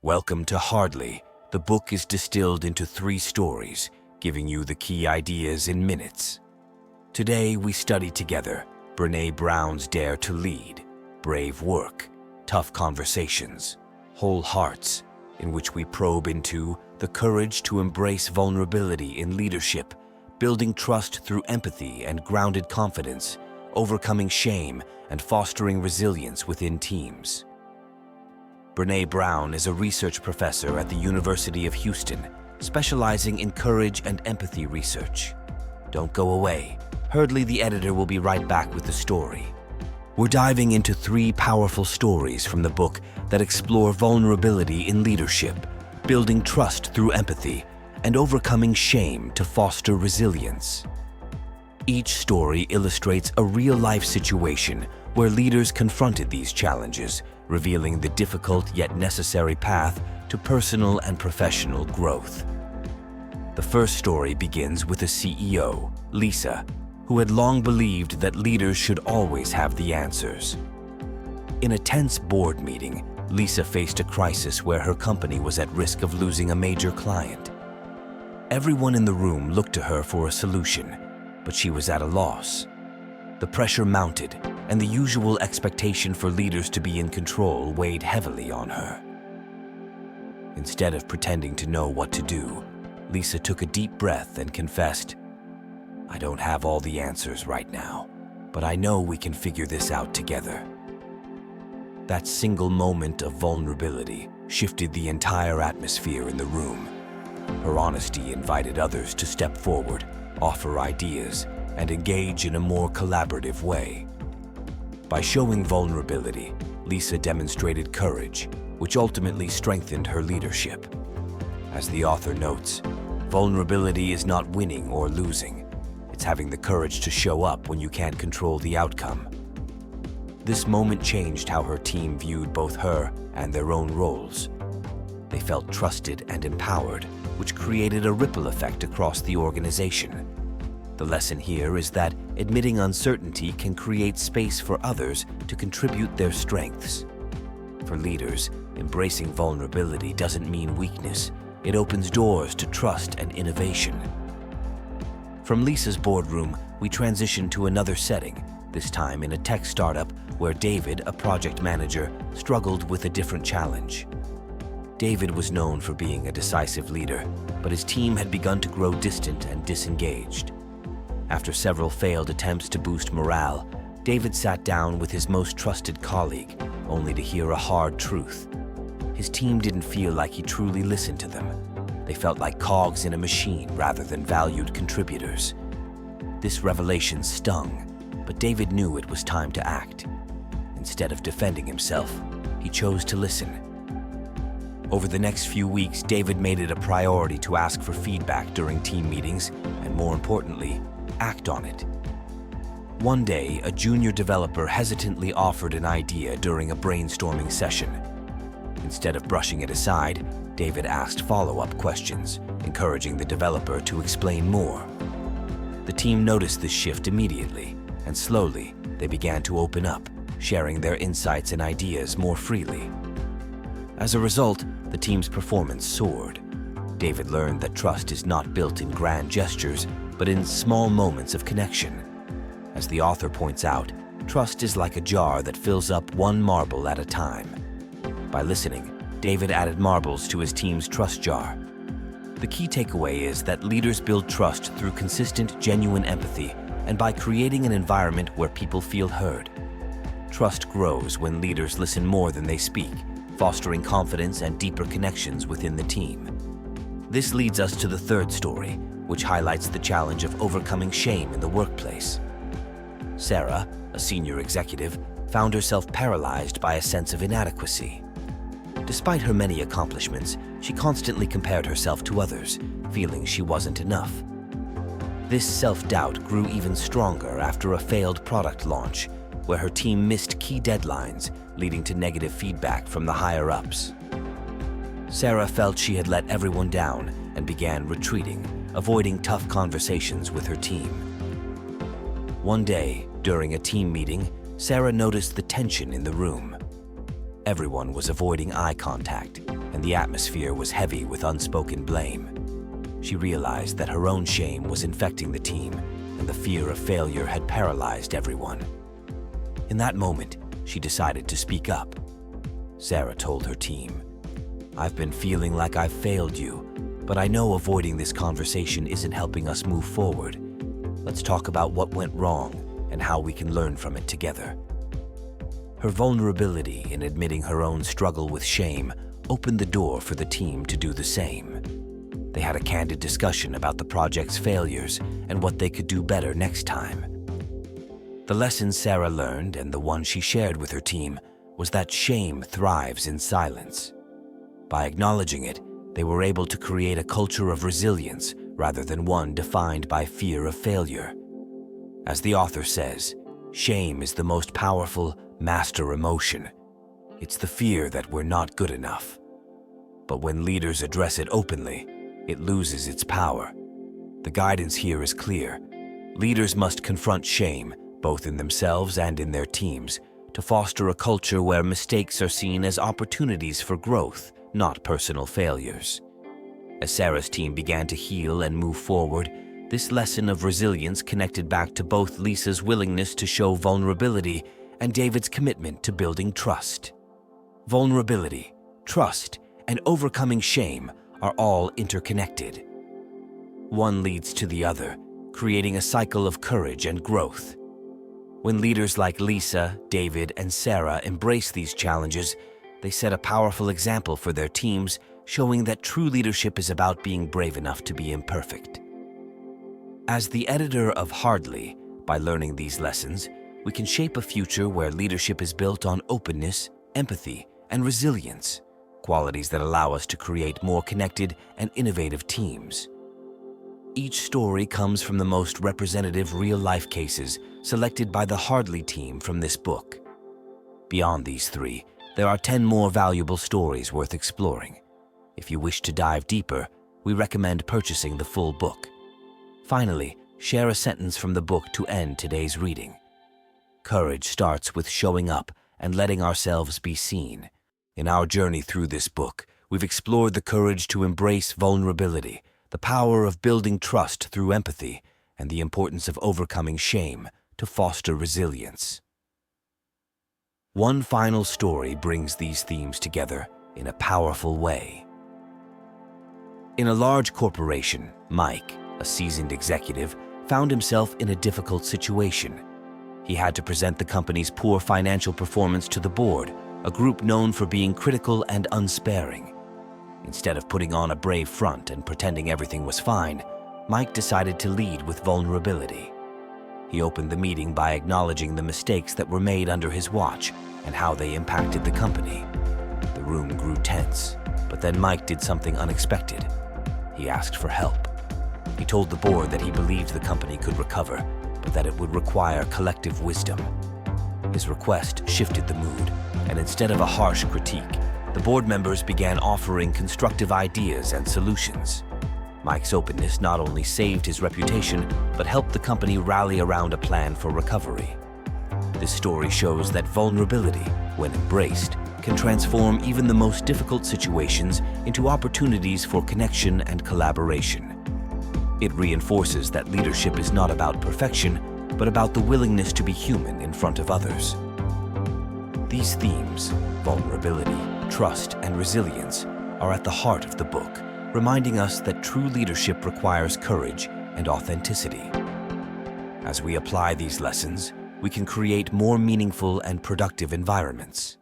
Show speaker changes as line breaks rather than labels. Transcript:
Welcome to Hardly. The book is distilled into 3 stories, giving you the key ideas in minutes. Today we study together Brené Brown's Dare to Lead, Brave Work, Tough Conversations, Whole Hearts, in which we probe into the courage to embrace vulnerability in leadership, building trust through empathy and grounded confidence, overcoming shame and fostering resilience within teams. Brené Brown is a research professor at the University of Houston, specializing in courage and empathy research. Don't go away. Hardly the editor will be right back with the story. We're diving into 3 powerful stories from the book that explore vulnerability in leadership, building trust through empathy, and overcoming shame to foster resilience. Each story illustrates a real-life situation where leaders confronted these challenges, revealing the difficult yet necessary path to personal and professional growth. The first story begins with a CEO, Lisa, who had long believed that leaders should always have the answers. In a tense board meeting, Lisa faced a crisis where her company was at risk of losing a major client. Everyone in the room looked to her for a solution, but she was at a loss. The pressure mounted, and the usual expectation for leaders to be in control weighed heavily on her. Instead of pretending to know what to do, Lisa took a deep breath and confessed, "I don't have all the answers right now, but I know we can figure this out together." That single moment of vulnerability shifted the entire atmosphere in the room. Her honesty invited others to step forward, offer ideas, and engage in a more collaborative way. By showing vulnerability, Lisa demonstrated courage, which ultimately strengthened her leadership. As the author notes, vulnerability is not winning or losing. It's having the courage to show up when you can't control the outcome. This moment changed how her team viewed both her and their own roles. They felt trusted and empowered, which created a ripple effect across the organization. The lesson here is that admitting uncertainty can create space for others to contribute their strengths. For leaders, embracing vulnerability doesn't mean weakness. It opens doors to trust and innovation. From Lisa's boardroom, we transition to another setting, this time in a tech startup where David, a project manager, struggled with a different challenge. David was known for being a decisive leader, but his team had begun to grow distant and disengaged. After several failed attempts to boost morale, David sat down with his most trusted colleague, only to hear a hard truth. His team didn't feel like he truly listened to them. They felt like cogs in a machine rather than valued contributors. This revelation stung, but David knew it was time to act. Instead of defending himself, he chose to listen. Over the next few weeks, David made it a priority to ask for feedback during team meetings, and more importantly, act on it. One day, a junior developer hesitantly offered an idea during a brainstorming session. Instead of brushing it aside, David asked follow-up questions, encouraging the developer to explain more. The team noticed this shift immediately, and slowly, they began to open up, sharing their insights and ideas more freely. As a result, the team's performance soared. David learned that trust is not built in grand gestures, but in small moments of connection. As the author points out, trust is like a jar that fills up one marble at a time. By listening, David added marbles to his team's trust jar. The key takeaway is that leaders build trust through consistent, genuine empathy and by creating an environment where people feel heard. Trust grows when leaders listen more than they speak, fostering confidence and deeper connections within the team. This leads us to the third story, which highlights the challenge of overcoming shame in the workplace. Sarah, a senior executive, found herself paralyzed by a sense of inadequacy. Despite her many accomplishments, she constantly compared herself to others, feeling she wasn't enough. This self-doubt grew even stronger after a failed product launch, where her team missed key deadlines, leading to negative feedback from the higher-ups. Sarah felt she had let everyone down and began retreating, avoiding tough conversations with her team. One day, during a team meeting, Sarah noticed the tension in the room. Everyone was avoiding eye contact, and the atmosphere was heavy with unspoken blame. She realized that her own shame was infecting the team, and the fear of failure had paralyzed everyone. In that moment, she decided to speak up. Sarah told her team, "I've been feeling like I've failed you, but I know avoiding this conversation isn't helping us move forward. Let's talk about what went wrong and how we can learn from it together." Her vulnerability in admitting her own struggle with shame opened the door for the team to do the same. They had a candid discussion about the project's failures and what they could do better next time. The lesson Sarah learned, and the one she shared with her team, was that shame thrives in silence. By acknowledging it, they were able to create a culture of resilience rather than one defined by fear of failure. As the author says, shame is the most powerful master emotion. It's the fear that we're not good enough. But when leaders address it openly, it loses its power. The guidance here is clear. Leaders must confront shame, both in themselves and in their teams, to foster a culture where mistakes are seen as opportunities for growth, not personal failures. As Sarah's team began to heal and move forward, this lesson of resilience connected back to both Lisa's willingness to show vulnerability and David's commitment to building trust. Vulnerability, trust, and overcoming shame are all interconnected. One leads to the other, creating a cycle of courage and growth. When leaders like Lisa, David, and Sarah embrace these challenges, they set a powerful example for their teams, showing that true leadership is about being brave enough to be imperfect. As the editor of Hardly, by learning these lessons, we can shape a future where leadership is built on openness, empathy, and resilience, qualities that allow us to create more connected and innovative teams. Each story comes from the most representative real-life cases selected by the Hardly team from this book. Beyond these three, there are 10 more valuable stories worth exploring. If you wish to dive deeper, we recommend purchasing the full book. Finally, share a sentence from the book to end today's reading. Courage starts with showing up and letting ourselves be seen. In our journey through this book, we've explored the courage to embrace vulnerability, the power of building trust through empathy, and the importance of overcoming shame to foster resilience. One final story brings these themes together in a powerful way. In a large corporation, Mike, a seasoned executive, found himself in a difficult situation. He had to present the company's poor financial performance to the board, a group known for being critical and unsparing. Instead of putting on a brave front and pretending everything was fine, Mike decided to lead with vulnerability. He opened the meeting by acknowledging the mistakes that were made under his watch and how they impacted the company. The room grew tense, but then Mike did something unexpected. He asked for help. He told the board that he believed the company could recover, but that it would require collective wisdom. His request shifted the mood, and instead of a harsh critique, the board members began offering constructive ideas and solutions. Mike's openness not only saved his reputation, but helped the company rally around a plan for recovery. This story shows that vulnerability, when embraced, can transform even the most difficult situations into opportunities for connection and collaboration. It reinforces that leadership is not about perfection, but about the willingness to be human in front of others. These themes, vulnerability, trust, and resilience, are at the heart of the book, reminding us that true leadership requires courage and authenticity. As we apply these lessons, we can create more meaningful and productive environments.